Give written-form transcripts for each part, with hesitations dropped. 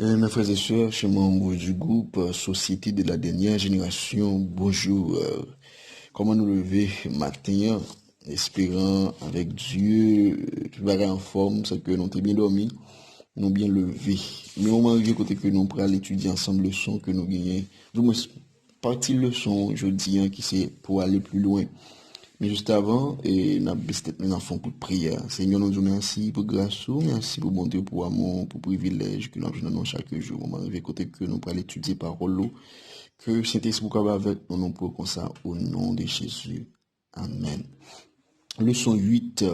Mes frères et sœurs, je suis membre du groupe Société de la dernière génération. Bonjour. Comment nous lever matin, espérant avec Dieu, tout va en forme, c'est que nous avons bien dormi, nous bien levé. Mais on m'a arrivé côté que nous pourrons étudier ensemble le son que nous gagnons. Du moins, partie leçon, je dis, qui c'est pour aller plus loin. Mais juste avant, et n'a peut-être mes enfants pour prière. Seigneur, nous disons merci pour grâce, merci pour bon Dieu, pour amour, pour privilège que nous avons chaque jour. On m'arrive côté que nous pourrons étudier parole, que Saint-Esprit soit avec nous, nous pour comme ça, au nom de Jésus. Amen. Leçon 8,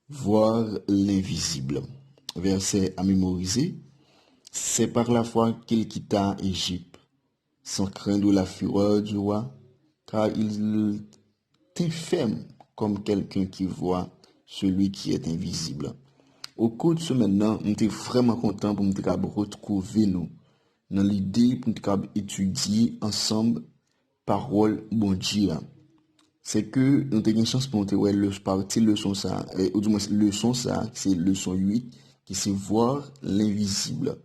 voir l'invisible. Verset à mémoriser. C'est par la foi qu'il quitta Égypte, sans craindre la fureur du roi, car il t'es ferme comme quelqu'un qui voit celui qui est invisible. Au cours de ce maintenant, nous sommes vraiment contents pour nous retrouver nous dans l'idée pour nous étudier ensemble parole bon Dieu. C'est que nous avons une chance pour nous ouais, le partie leçon ça, ou du moins leçon ça, c'est leçon 8, qui c'est voir l'invisible.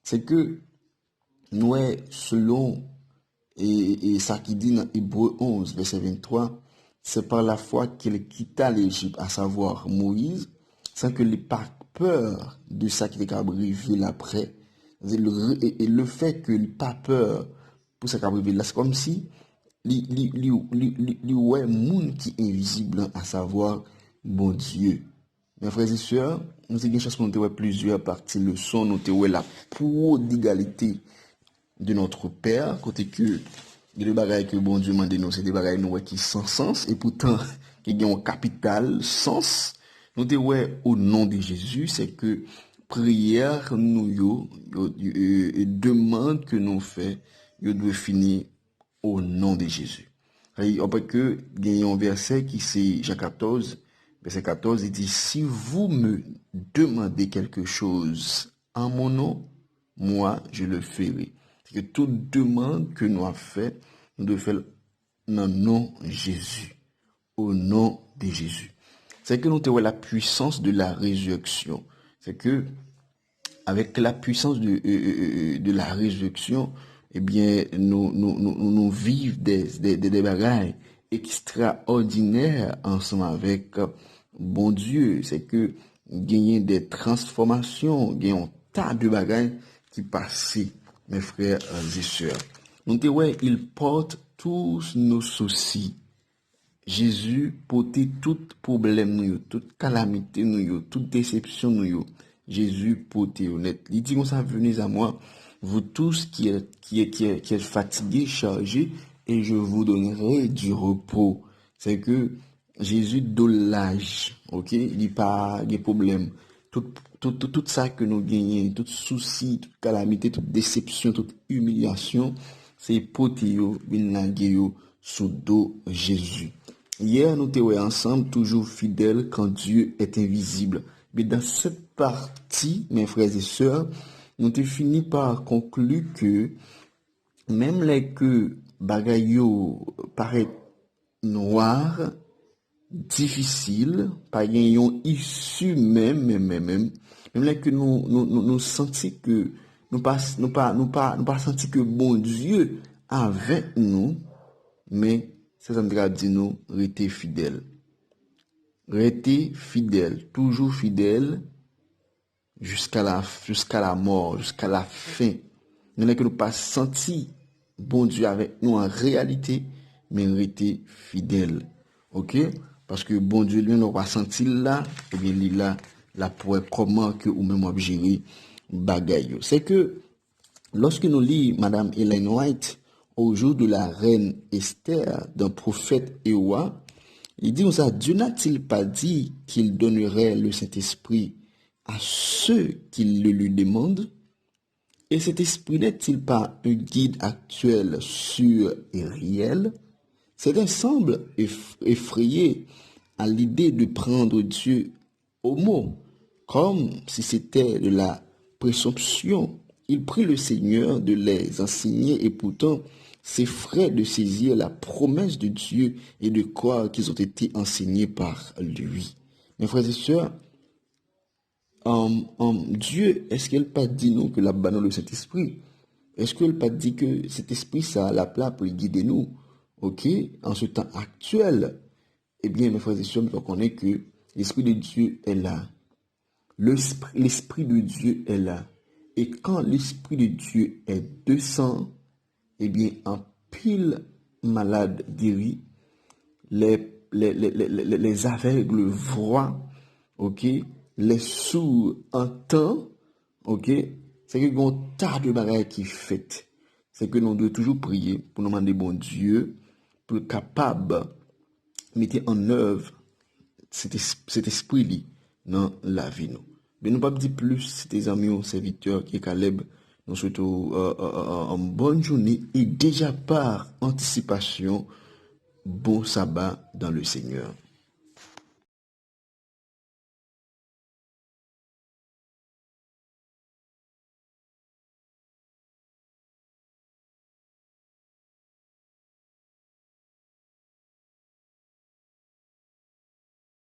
C'est que nous, selon et ça qui dit dans Hébreu 11, verset 23, c'est par la foi qu'il quitta l'Égypte, à savoir Moïse, sans que les pas peur de ça qui était arrivé après. Et le fait que pas peur pour ça qui est arrivé là, c'est comme si ouais monde qui est invisible, à savoir bon Dieu. Mes frères et sœurs, nous avons une chance pour nous plusieurs parties leçons, nous avons la prodigalité de notre Père, côté que les bagailles que bon Dieu m'a nous, c'est des bagailles nous qui sans sens, et pourtant, qui ont un capital sens. Nous te ouais au nom de Jésus, c'est que prière nous demande que nous fait, yo doit finir au nom de Jésus. On peut que gagner un verset qui c'est Jean 14, verset 14, il dit, si vous me demandez quelque chose en mon nom, moi je le ferai. Que toute demande que nous avons fait, nous devons faire dans le nom de Jésus. Au nom de Jésus. C'est que nous avons la puissance de la résurrection. C'est que, avec la puissance de la résurrection, eh bien, nous vivons des bagailles extraordinaires ensemble avec bon Dieu. C'est que, gagner des transformations, gagner un tas de bagailles qui passent. Mes frères et sœurs. Donc, ouais, il porte tous nos soucis. Jésus portait tout problème, toute calamité, toute déception. Jésus portait honnête. Il dit comme ça, venez à moi, vous tous qui êtes fatigués, chargés, et je vous donnerai du repos. C'est que Jésus donne l'âge, ok? Il dit pas de problème. Tout ça que nous gagnons, tout souci, toute calamité, toute déception, toute humiliation, c'est potéo, binagéo, sous dos Jésus. Hier, nous étions ensemble, toujours fidèles quand Dieu est invisible. Mais dans cette partie, mes frères et sœurs, nous avons fini par conclure que même les que bagayo paraît noir, difficile, pas gagnons issue même là que nous senti que nous pas senti que bon Dieu avec nous, mais c'est André dit nous rester fidèle, toujours fidèle jusqu'à la mort, jusqu'à la fin. Nous là que nous pas senti bon Dieu avec nous en réalité, mais rester fidèle. OK? Parce que bon Dieu lui n'a pas senti là, et bien il là la pour comment que ou même gérer bagaille. C'est que lorsque nous lisons Madame Ellen White au jour de la reine Esther d'un prophète Ewa, il dit ça, Dieu n'a-t-il pas dit qu'il donnerait le Saint-Esprit à ceux qui le lui demandent? Et cet esprit n'est-il pas un guide actuel, sûr et réel? Certains semblent effrayés à l'idée de prendre Dieu au mot, comme si c'était de la présomption. Il prie le Seigneur de les enseigner et pourtant s'effraie de saisir la promesse de Dieu et de croire qu'ils ont été enseignés par lui. Mes frères et sœurs, Dieu, est-ce qu'elle pas dit nous que la banane le Saint-Esprit? Est-ce qu'elle pas dit que cet esprit, ça a la place pour guider nous? Ok? En ce temps actuel, eh bien, mes frères et sœurs, on connaît que l'Esprit de Dieu est là. L'Esprit de Dieu est là. Et quand l'Esprit de Dieu est descend, eh bien, en pile malade guéri, les aveugles voient, ok, les sourds entendent, ok, c'est que un tas de bagages qui fait. C'est que nous devons toujours prier pour nous demander bon Dieu, pour être capable de mettre en œuvre cet esprit dans la vie. Nous. Mais nous ne pas dire plus, c'est tes amis ou serviteurs qui est Caleb. Nous souhaitons une bonne journée et déjà par anticipation, bon sabbat dans le Seigneur.